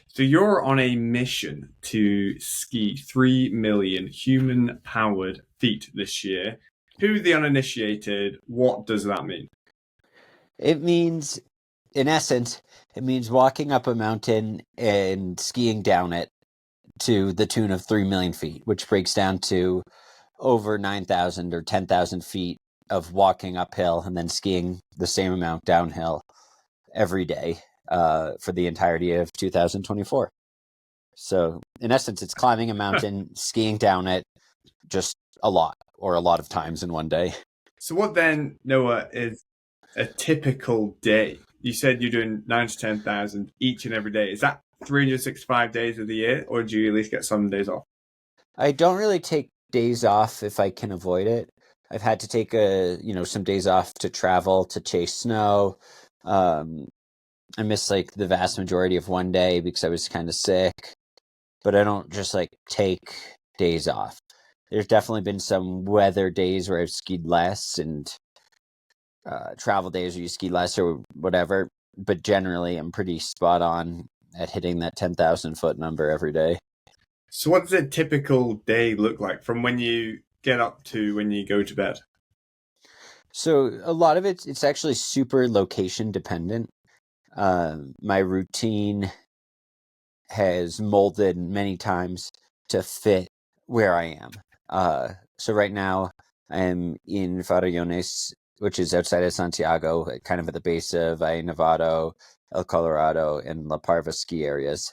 So you're on a mission to ski 3 million human-powered feet this year. Who the uninitiated? What does that mean? It means, in essence, it means walking up a mountain and skiing down it to the tune of 3 million feet, which breaks down to over 9,000 or 10,000 feet of walking uphill and then skiing the same amount downhill every day for the entirety of 2024. So, in essence, it's climbing a mountain, skiing down it just a lot or a lot of times in one day. So what then, Noah, is a typical day? You said you're doing 9 to 10,000 each and every day. Is that 365 days of the year, or do you at least get some days off? I don't really take days off if I can avoid it. I've had to take some days off to travel, to chase snow. Um, I missed like the vast majority of one day because I was kind of sick, but I don't just like take days off. There's definitely been some weather days where I've skied less and travel days where you ski less or whatever. But generally, I'm pretty spot on at hitting that 10,000 foot number every day. So what does a typical day look like from when you get up to when you go to bed? So a lot of it's actually super location dependent. My routine has molded many times to fit where I am. So right now I'm in Farallones, which is outside of Santiago, kind of at the base of Valle Nevado, El Colorado, and La Parva ski areas.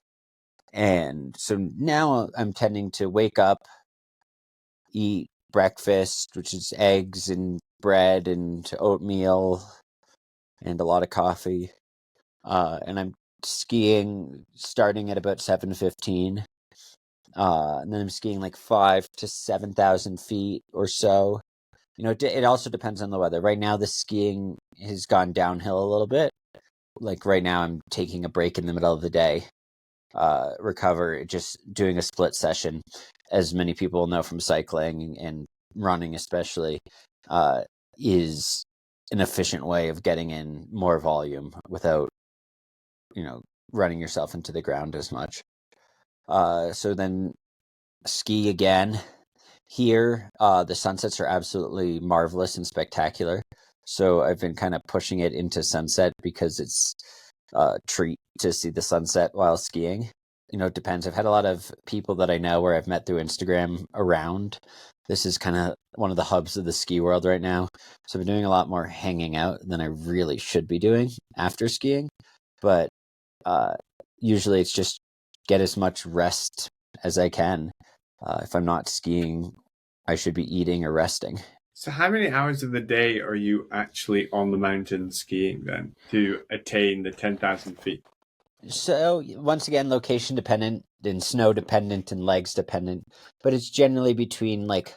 And so now I'm tending to wake up, eat breakfast, which is eggs and bread and oatmeal and a lot of coffee. And I'm skiing starting at about 7:15. And then I'm skiing like 5 to 7,000 feet or so. It also depends on the weather. Right now, the skiing has gone downhill a little bit. Like right now, I'm taking a break in the middle of the day, recover, just doing a split session. As many people know from cycling and running, especially, is an efficient way of getting in more volume without, running yourself into the ground as much. So then ski again. Here, the sunsets are absolutely marvelous and spectacular. So I've been kind of pushing it into sunset because it's a treat to see the sunset while skiing. It depends. I've had a lot of people that I know where I've met through Instagram around. This is kind of one of the hubs of the ski world right now. So I've been doing a lot more hanging out than I really should be doing after skiing. But usually it's just get as much rest as I can. If I'm not skiing, I should be eating or resting. So how many hours of the day are you actually on the mountain skiing then to attain the 10,000 feet? So once again, location dependent and snow dependent and legs dependent, but it's generally between like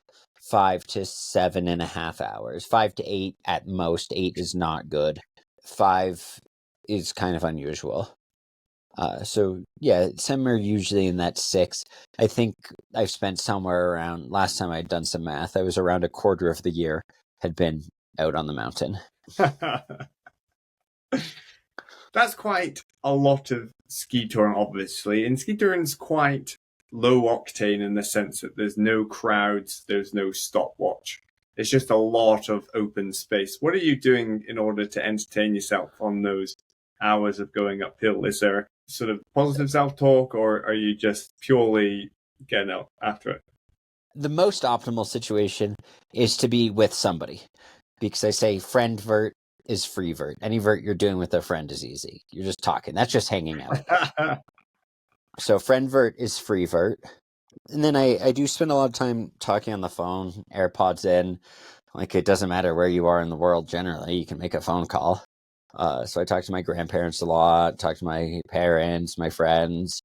5 to 7.5 hours, 5 to 8 at most. 8 is not good. 5 is kind of unusual. So yeah, some are usually in that 6. I think I've spent somewhere around, last time I'd done some math, I was around a quarter of the year had been out on the mountain. That's quite a lot of ski touring, obviously. And ski touring's quite low octane in the sense that there's no crowds, there's no stopwatch. It's just a lot of open space. What are you doing in order to entertain yourself on those hours of going uphill? Is there sort of positive self-talk, or are you just purely getting out after it? The most optimal situation is to be with somebody because I say friend vert is free vert. Any vert you're doing with a friend is easy. You're just talking. That's just hanging out. So friend vert is free vert. And then I do spend a lot of time talking on the phone, AirPods in. Like it doesn't matter where you are in the world generally, you can make a phone call. So I talk to my grandparents a lot, talk to my parents, my friends.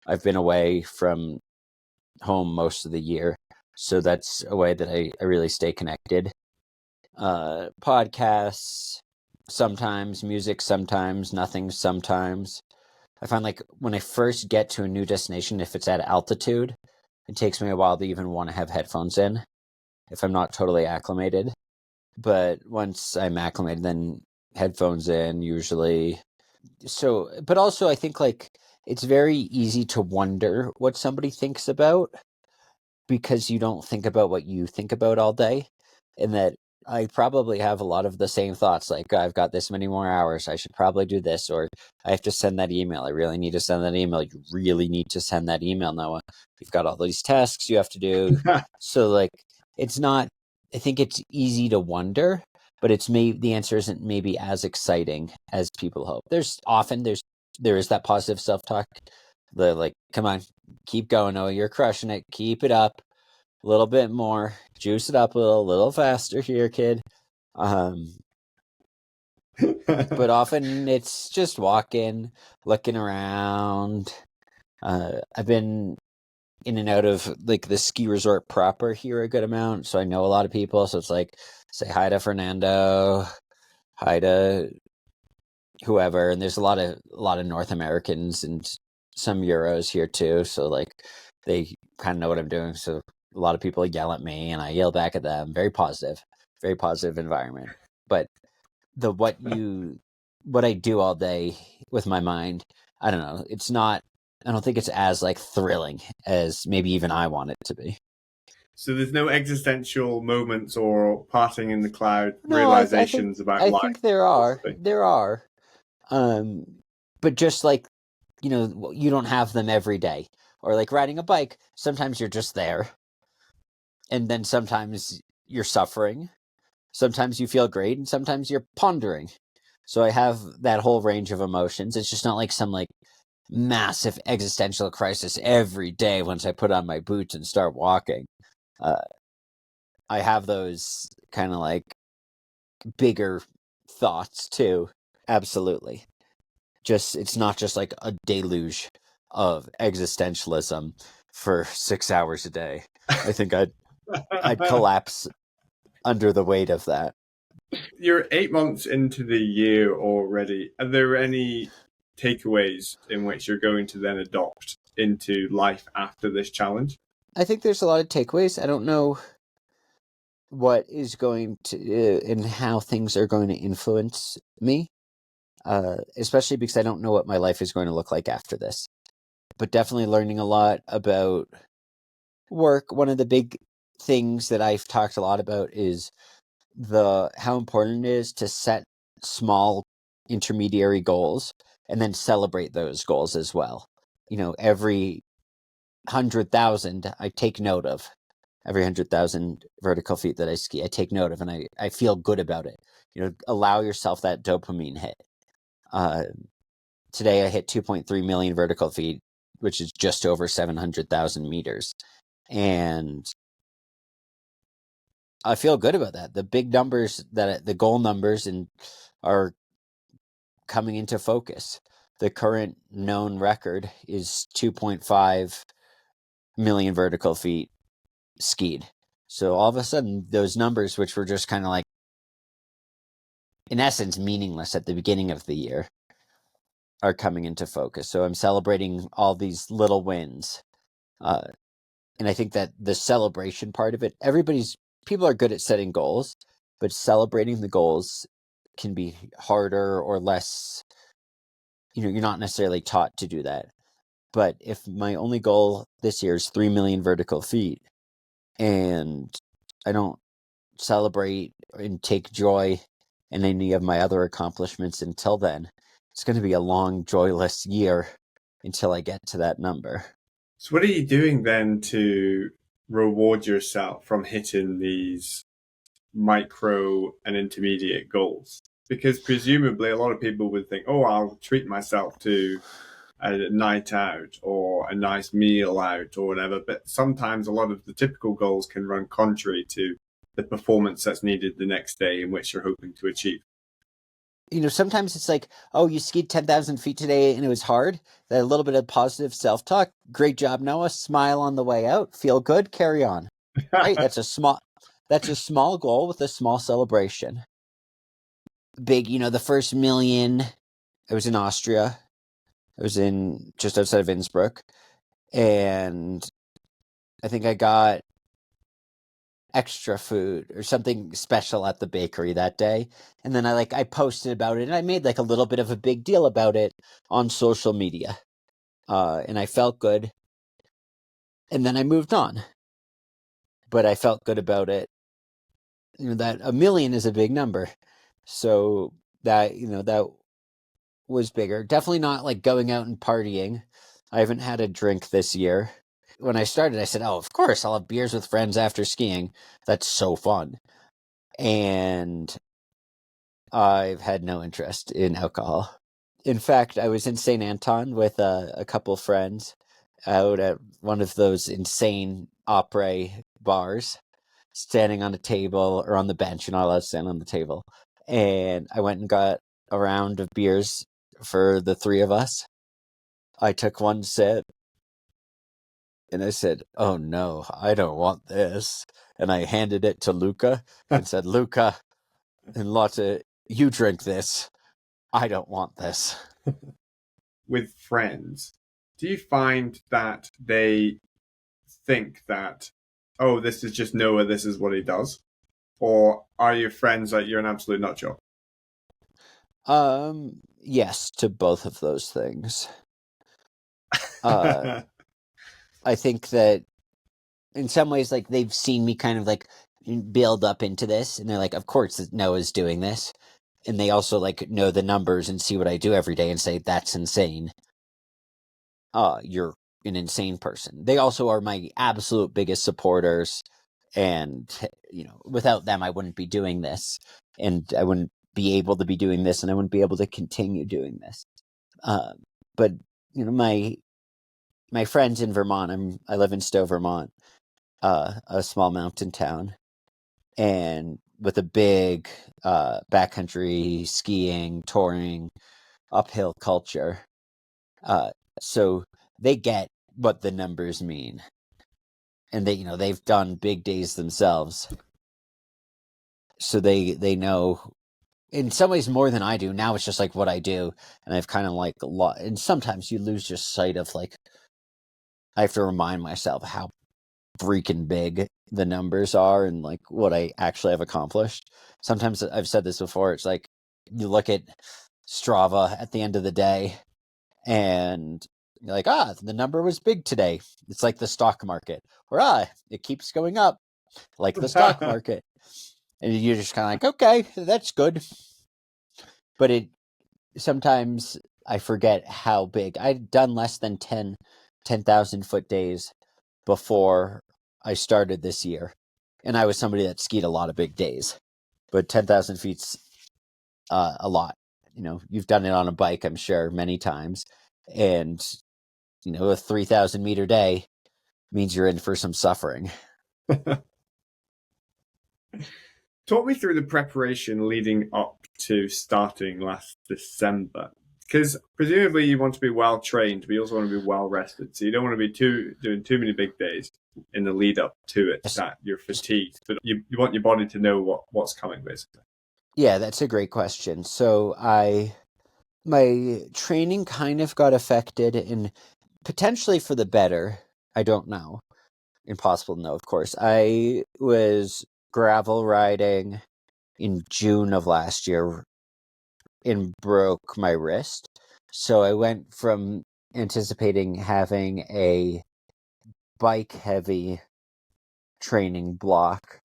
I've been away from home most of the year. So that's a way that I really stay connected. Podcasts, sometimes, music sometimes, nothing sometimes. I find like when I first get to a new destination, if it's at altitude, it takes me a while to even want to have headphones in if I'm not totally acclimated. But once I'm acclimated, then headphones in usually. So, but also I think like it's very easy to wonder what somebody thinks about because you don't think about what you think about all day. And that I probably have a lot of the same thoughts, like I've got this many more hours, I should probably do this, or I have to send that email. I really need to send that email. You really need to send that email, Noah. You've got all these tasks you have to do. So like it's not, I think it's easy to wonder, but it's maybe the answer isn't maybe as exciting as people hope. There is that positive self-talk. The like, come on, keep going. Oh, you're crushing it. Keep it up a little bit more. Juice it up a little faster here, kid. But often it's just walking, looking around. I've been in and out of like the ski resort proper here a good amount, so I know a lot of people. So it's like say hi to Fernando, hi to whoever, and there's a lot of North Americans and some Euros here too. So like they kind of know what I'm doing. So a lot of people yell at me, and I yell back at them. Very positive environment. But the what I do all day with my mind, I don't know. It's not. I don't think it's as like thrilling as maybe even I want it to be. So there's no existential moments or parting in the cloud No, realizations about I life, think there are philosophy. there are, um, but just like you don't have them every day. Or like riding a bike, sometimes you're just there, and then sometimes you're suffering. Sometimes you feel great, and sometimes you're pondering. So I have that whole range of emotions. It's just not like some like massive existential crisis every day once I put on my boots and start walking. Uh, I have those kind of like bigger thoughts too. Absolutely. Just it's not just like a deluge of existentialism for 6 hours a day. I think I'd collapse under the weight of that. You're 8 months into the year already. Are there any takeaways in which you're going to then adopt into life after this challenge? I think there's a lot of takeaways. I don't know what is going to and how things are going to influence me, especially because I don't know what my life is going to look like after this. But definitely learning a lot about work. One of the big things that I've talked a lot about is the how important it is to set small intermediary goals and then celebrate those goals as well. Every 100,000 I take note of. Every 100,000 vertical feet that I ski, I take note of, and I feel good about it. Allow yourself that dopamine hit. Uh, Today I hit 2.3 million vertical feet, which is just over 700,000 meters. And I feel good about that. The big numbers the goal numbers are coming into focus. The current known record is 2.5 million vertical feet skied. So all of a sudden, those numbers, which were just kind of like, in essence, meaningless at the beginning of the year, are coming into focus. So I'm celebrating all these little wins. Uh, and I think that the celebration part of it, people are good at setting goals, but celebrating the goals can be harder or less, you're not necessarily taught to do that. But if my only goal this year is 3 million vertical feet and I don't celebrate and take joy in any of my other accomplishments until then, it's going to be a long, joyless year until I get to that number. So, what are you doing then to reward yourself from hitting these micro and intermediate goals? Because presumably a lot of people would think, oh, I'll treat myself to a night out or a nice meal out or whatever. But sometimes a lot of the typical goals can run contrary to the performance that's needed the next day in which you're hoping to achieve. Sometimes it's like, oh, you skied 10,000 feet today and it was hard. That a little bit of positive self-talk. Great job, Noah. Smile on the way out. Feel good. Carry on. Right? That's a small goal with a small celebration. Big, the first million, I was in Austria. I was in just outside of Innsbruck. And I think I got extra food or something special at the bakery that day. And then I posted about it and I made like a little bit of a big deal about it on social media. and I felt good. And then I moved on. But I felt good about it. That 1,000,000 is a big number. So that was bigger. Definitely not like going out and partying. I haven't had a drink this year. When I started, I said, oh, of course, I'll have beers with friends after skiing. That's so fun. And I've had no interest in alcohol. In fact, I was in St. Anton with a couple friends out at one of those insane opera bars, standing on a table or on the bench. You're not allowed to stand on the table. And I went and got a round of beers for the three of us. I took one sip and I said, oh no, I don't want this. And I handed it to Luca and said, Luca and Lotte, you drink this. I don't want this. With friends, do you find that they think that, oh, this is just Noah, this is what he does? Or are your friends like, you're an absolute nut job? Yes, to both of those things. I think that in some ways, like they've seen me kind of like build up into this, and they're like, of course Noah's doing this. And they also like know the numbers and see what I do every day and say, that's insane. You're an insane person. They also are my absolute biggest supporters. And, without them, I wouldn't be doing this. And I wouldn't be able to be doing this. And I wouldn't be able to continue doing this. But, my friends in Vermont, I live in Stowe, Vermont, a small mountain town. And with a big backcountry skiing, touring, uphill culture. So they get what the numbers mean. And they've done big days themselves. So they know in some ways more than I do. Now it's just like what I do. And I've kind of like a lot. And sometimes you lose just sight of like, I have to remind myself how freaking big the numbers are and like what I actually have accomplished. Sometimes I've said this before. It's like you look at Strava at the end of the day and you're like, the number was big today. It's like the stock market where, it keeps going up like the stock market. And you're just kind of like, okay, that's good. But sometimes I forget how big. I'd done less than 10,000 foot days before I started this year. And I was somebody that skied a lot of big days. But 10,000 feet's a lot. You've done it on a bike, I'm sure, many times. And, a 3,000 meter day means you're in for some suffering. Talk me through the preparation leading up to starting last December. Because presumably you want to be well trained, but you also want to be well rested. So you don't want to be doing too many big days in the lead up to it that you're fatigued. But you want your body to know what's coming, basically. Yeah, that's a great question. So my training kind of got affected, and potentially for the better. I don't know. Impossible to know, of course. I was gravel riding in June of last year and broke my wrist. So I went from anticipating having a bike heavy training block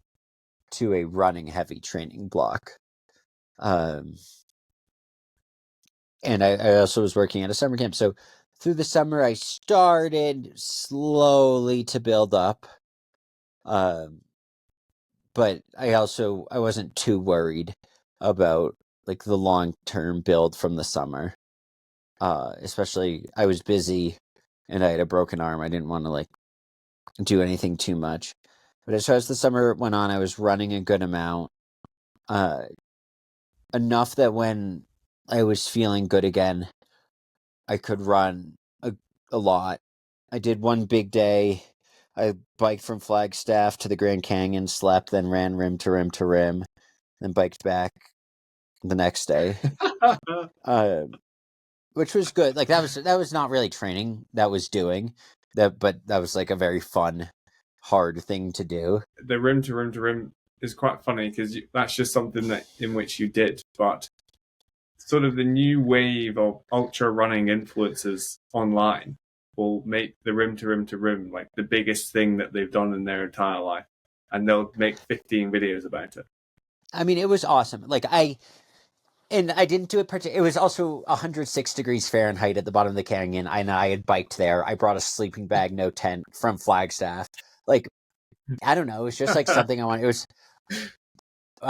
to a running heavy training block. And I also was working at a summer camp. So through the summer, I started slowly to build up. But I wasn't too worried about like the long-term build from the summer. Especially I was busy and I had a broken arm. I didn't want to like do anything too much. But as the summer went on, I was running a good amount. Enough that when I was feeling good again, I could run a lot. I did one big day. I biked from Flagstaff to the Grand Canyon, slept, then ran rim to rim to rim, then biked back the next day. Which was good. Like that was not really training. That was doing that, but that was like a very fun, hard thing to do. The rim to rim to rim is quite funny because that's just something that in which you did, but sort of the new wave of ultra running influencers online will make the rim to rim to rim like the biggest thing that they've done in their entire life, and they'll make 15 videos about it. I mean, it was awesome. And I didn't do it. It was also 106 degrees Fahrenheit at the bottom of the canyon, and I had biked there. I brought a sleeping bag, no tent, from Flagstaff. Like, I don't know. It was just like something I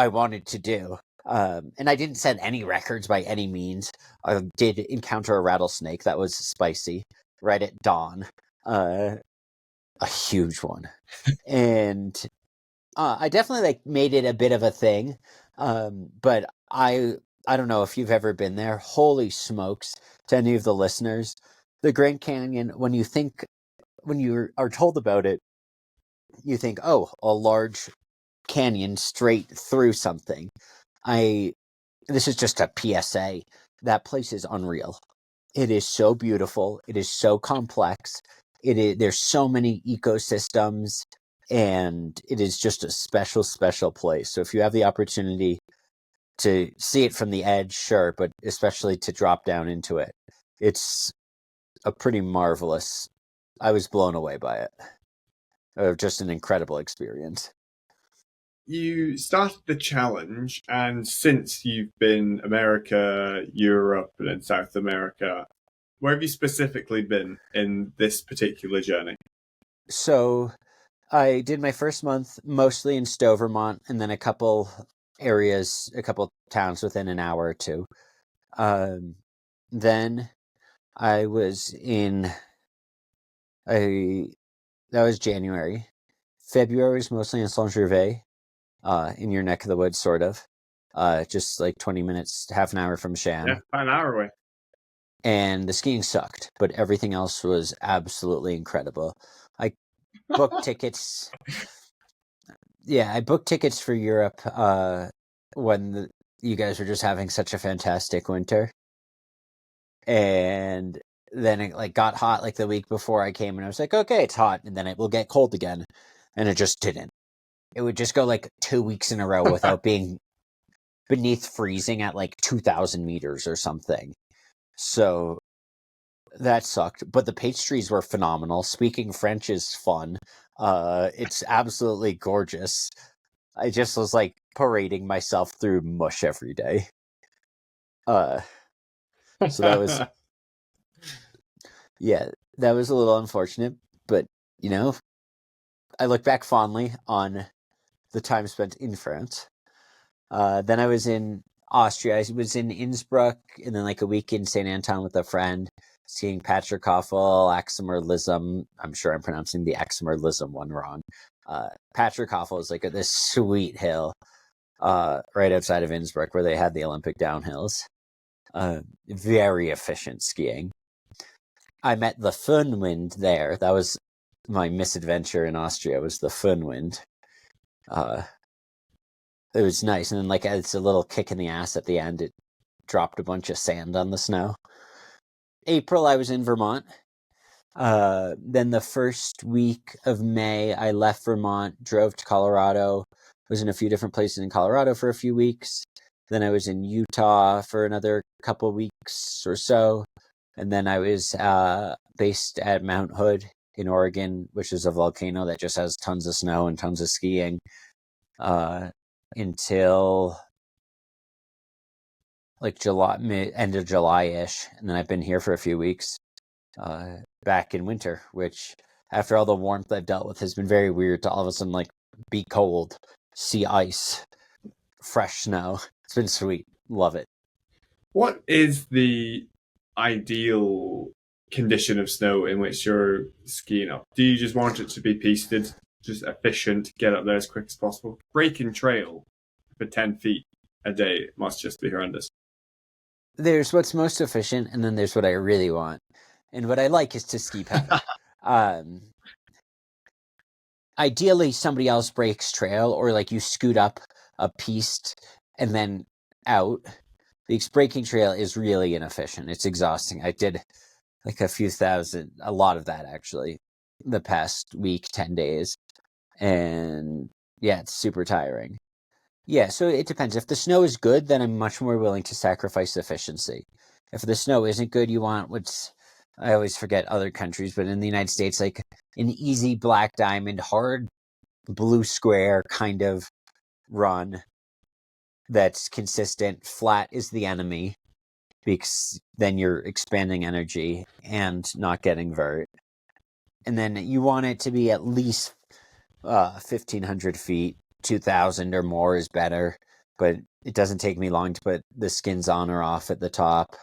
wanted to do. And I didn't set any records by any means. I did encounter a rattlesnake that was spicy right at dawn, a huge one, and I definitely made it a bit of a thing. But I don't know if you've ever been there. Holy smokes! To any of the listeners, the Grand Canyon. When you are told about it, you think, oh, a large canyon straight through something. This is just a PSA. That place is unreal. It is so beautiful. It is so complex. There's so many ecosystems, and it is just a special, special place. So if you have the opportunity to see it from the edge, sure, but especially to drop down into it, it's a pretty marvelous. I was blown away by it. Just an incredible experience. You started the challenge, and since you've been America, Europe, and then South America, where have you specifically been in this particular journey? So I did my first month mostly in Stowe, Vermont, and then a couple towns within an hour or two. Then I was that was January. February was mostly in Saint-Gervais, in your neck of the woods, sort of. Just like 20 minutes, half an hour from Shan. Yeah, about an hour away. And the skiing sucked, but everything else was absolutely incredible. I booked tickets. Yeah, I booked tickets for Europe when you guys were just having such a fantastic winter. And then it got hot like the week before I came, and I was like, okay, it's hot, and then it will get cold again. And it just didn't. It would just go 2 weeks in a row without being beneath freezing at 2,000 meters or something. So that sucked. But the pastries were phenomenal. Speaking French is fun. It's absolutely gorgeous. I just was parading myself through mush every day. So that was, yeah, that was a little unfortunate, but I look back fondly on the time spent in France. Then I was in Austria. I was in Innsbruck, and then a week in St. Anton with a friend, skiing Patrickhoffel, Axemerlism. I'm sure I'm pronouncing the Axemerlism one wrong. Patrickhoffel is this sweet hill right outside of Innsbruck where they had the Olympic downhills. Very efficient skiing. I met the Föhnwind there. That was my misadventure in Austria, was the Föhnwind. It was nice, and then it's a little kick in the ass at the end. It dropped a bunch of sand on the snow. April, I was in Vermont. Then the first week of May, I left Vermont, drove to Colorado, was in a few different places in Colorado for a few weeks. Then I was in Utah for another couple weeks or so. And then I was based at Mount Hood in Oregon, which is a volcano that just has tons of snow and tons of skiing, until end of July-ish. And then I've been here for a few weeks, back in winter, which after all the warmth I've dealt with has been very weird to all of a sudden be cold, see ice, fresh snow. It's been sweet. Love it. What is the ideal condition of snow in which you're skiing up? Do you just want it to be pisted, just efficient, get up there as quick as possible? Breaking trail for 10 feet a day must just be horrendous. There's what's most efficient, and then there's what I really want. And what I like is to ski paddle. Ideally, somebody else breaks trail, or you scoot up a piste and then out. Because breaking trail is really inefficient. It's exhausting. I did a lot of that actually, the past week, 10 days. And yeah, it's super tiring. Yeah, so it depends. If the snow is good, then I'm much more willing to sacrifice efficiency. If the snow isn't good, you want what's I always forget other countries, but in the United States, like an easy black diamond, hard blue square kind of run that's consistent. Flat is the enemy because then you're expanding energy and not getting vert. And then you want it to be at least 1,500 feet. 2,000 or more is better, but it doesn't take me long to put the skins on or off at the top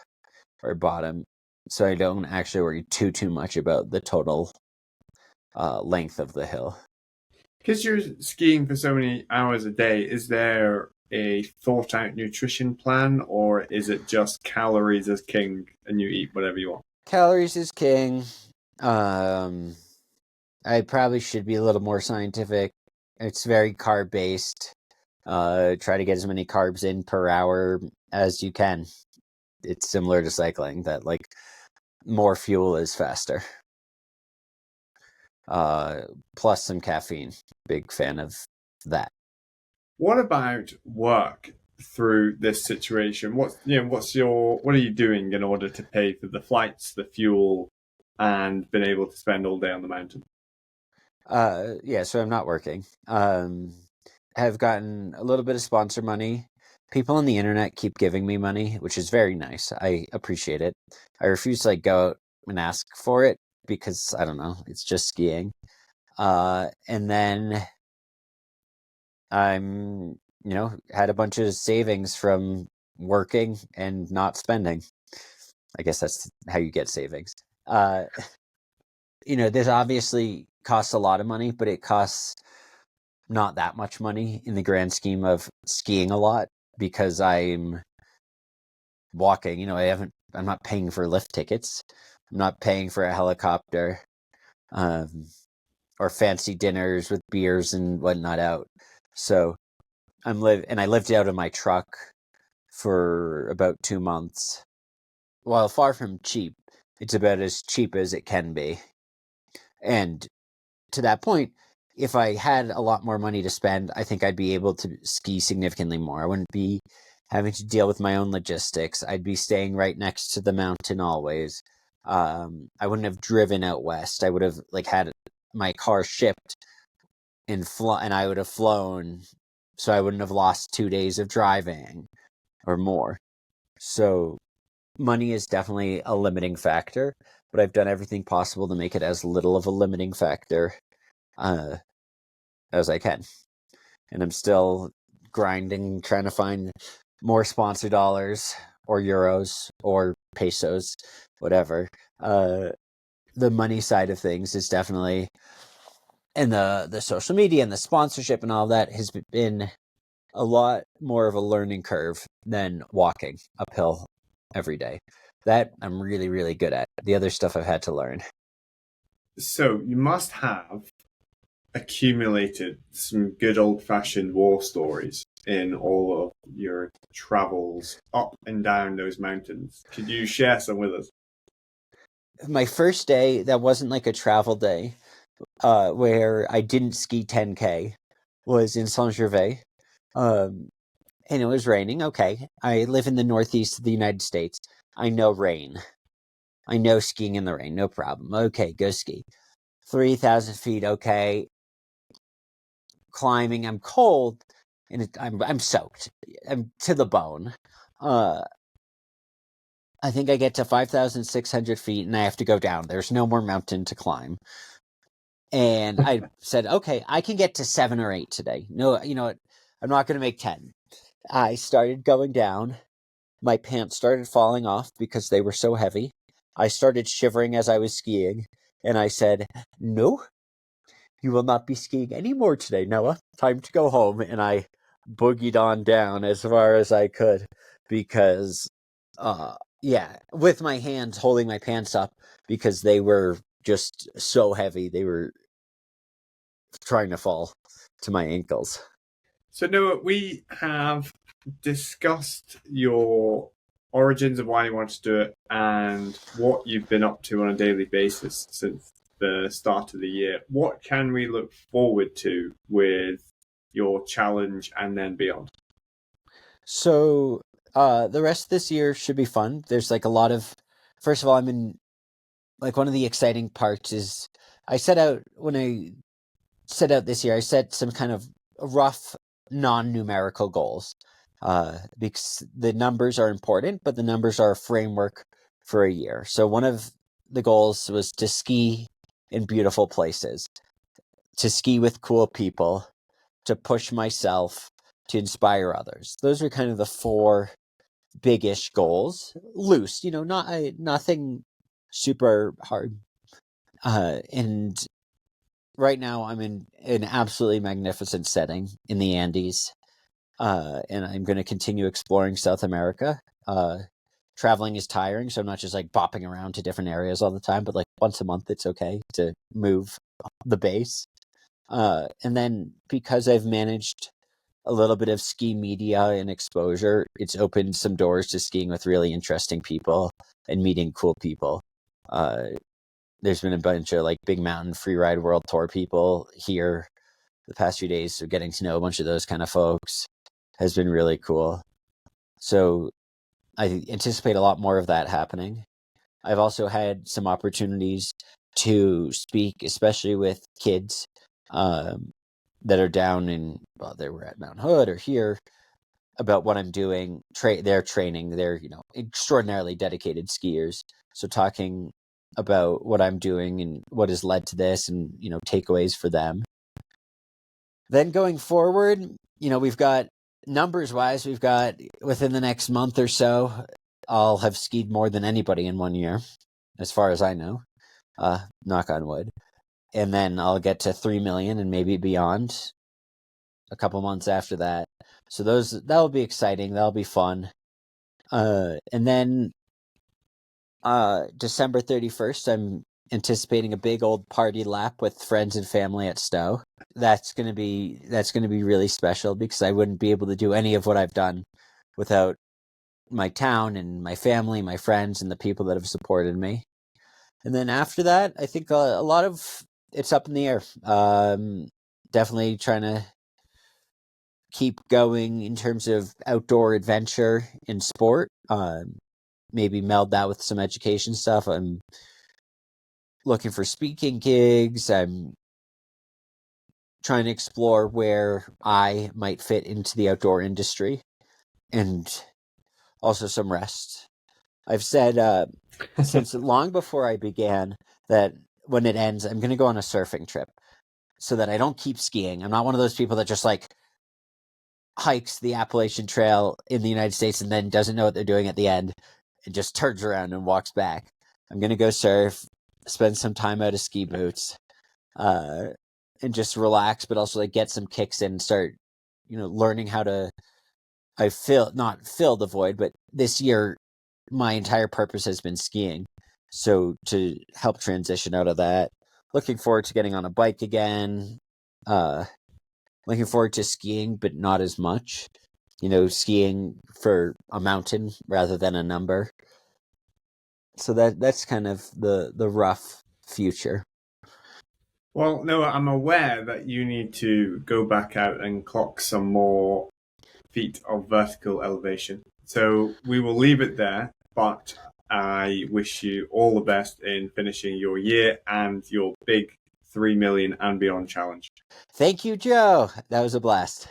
or bottom, so I don't actually worry too much about the total length of the hill. Because you're skiing for so many hours a day, is there a thought out nutrition plan, or is it just calories as king and you eat whatever you want? Calories is king. Um, I probably should be a little more scientific. It's very carb based. Try to get as many carbs in per hour as you can. It's similar to cycling, that like more fuel is faster. Plus some caffeine. Big fan of that. What about work through this situation? What are you doing in order to pay for the flights, the fuel, and been able to spend all day on the mountain? Yeah, so I'm not working. Have gotten a little bit of sponsor money. People on the internet keep giving me money, which is very nice. I appreciate it. I refuse to like go out and ask for it because I don't know, it's just skiing. And then I'm, had a bunch of savings from working and not spending. I guess that's how you get savings. Uh, this obviously costs a lot of money, but it costs not that much money in the grand scheme of skiing a lot because I'm walking. I'm not paying for lift tickets. I'm not paying for a helicopter, um, or fancy dinners with beers and whatnot out. So I lived out of my truck for about 2 months. While far from cheap, it's about as cheap as it can be. And to that point, if I had a lot more money to spend, I think I'd be able to ski significantly more. I wouldn't be having to deal with my own logistics. I'd be staying right next to the mountain always. I wouldn't have driven out west. I would have like had my car shipped and I would have flown, so I wouldn't have lost 2 days of driving or more. So money is definitely a limiting factor, but I've done everything possible to make it as little of a limiting factor uh, as I can. And I'm still grinding, trying to find more sponsor dollars or euros or pesos, whatever. The money side of things is definitely, and the social media and the sponsorship and all that has been a lot more of a learning curve than walking uphill every day. That I'm really, really good at. The other stuff I've had to learn. So you must have accumulated some good old fashioned war stories in all of your travels up and down those mountains. Could you share some with us? My first day, that wasn't like a travel day, where I didn't ski 10K, was in Saint-Gervais. Um, and it was raining. Okay. I live in the northeast of the United States. I know rain. I know skiing in the rain. No problem. Okay, go ski. 3,000 feet. Okay. Climbing. I'm cold and I'm soaked. I'm to the bone. Uh, I think I get to 5,600 feet and I have to go down. There's no more mountain to climb. And I said, okay, I can get to 7 or 8 today. No, you know what? I'm not going to make 10. I started going down. My pants started falling off because they were so heavy. I started shivering as I was skiing. And I said, no, you will not be skiing anymore today, Noah. Time to go home. And I boogied on down as far as I could because, yeah, with my hands holding my pants up because they were just so heavy. They were trying to fall to my ankles. So, Noah, we have discussed your origins of why you want to do it and what you've been up to on a daily basis since the start of the year. What can we look forward to with your challenge and then beyond? So, the rest of this year should be fun. There's like a lot of, first of all, I'm in like one of the exciting parts is I set out when I set out this year, I set some kind of rough non-numerical goals because the numbers are important, but the numbers are a framework for a year. So one of the goals was to ski in beautiful places, to ski with cool people, to push myself, to inspire others. Those are kind of the four big-ish goals. Loose, not nothing super hard. And right now I'm in an absolutely magnificent setting in the Andes, and I'm going to continue exploring South America. Traveling is tiring, so I'm not just like bopping around to different areas all the time, but like once a month it's okay to move the base. And then because I've managed a little bit of ski media and exposure, it's opened some doors to skiing with really interesting people and meeting cool people. There's been a bunch of like Big Mountain Freeride World Tour people here the past few days, so getting to know a bunch of those kind of folks has been really cool. So I anticipate a lot more of that happening. I've also had some opportunities to speak, especially with kids that are down in, well, they were at Mount Hood or here, about what I'm doing. They're training. They're extraordinarily dedicated skiers. So talking about what I'm doing and what has led to this, and takeaways for them. Then going forward, we've got numbers wise, we've got within the next month or so, I'll have skied more than anybody in 1 year, as far as I know. Knock on wood. And then I'll get to 3 million and maybe beyond a couple months after that. So that'll be exciting. That'll be fun. And then December 31st, I'm anticipating a big old party lap with friends and family at Stowe. That's gonna be really special because I wouldn't be able to do any of what I've done without my town and my family, my friends, and the people that have supported me. And then after that, I think a lot of it's up in the air. Definitely trying to keep going in terms of outdoor adventure in sport. Maybe meld that with some education stuff. I'm looking for speaking gigs. I'm trying to explore where I might fit into the outdoor industry, and also some rest. I've said since long before I began that when it ends, I'm going to go on a surfing trip so that I don't keep skiing. I'm not one of those people that just like hikes the Appalachian Trail in the United States and then doesn't know what they're doing at the end and just turns around and walks back. I'm going to go surf, spend some time out of ski boots, and just relax, but also like get some kicks in and start, learning how to, not fill the void, but this year, my entire purpose has been skiing. So to help transition out of that, looking forward to getting on a bike again, looking forward to skiing, but not as much, skiing for a mountain rather than a number. So that's kind of the rough future. Well, no, I'm aware that you need to go back out and clock some more feet of vertical elevation. So we will leave it there, but I wish you all the best in finishing your year and your big 3 million and beyond challenge. Thank you, Joe. That was a blast.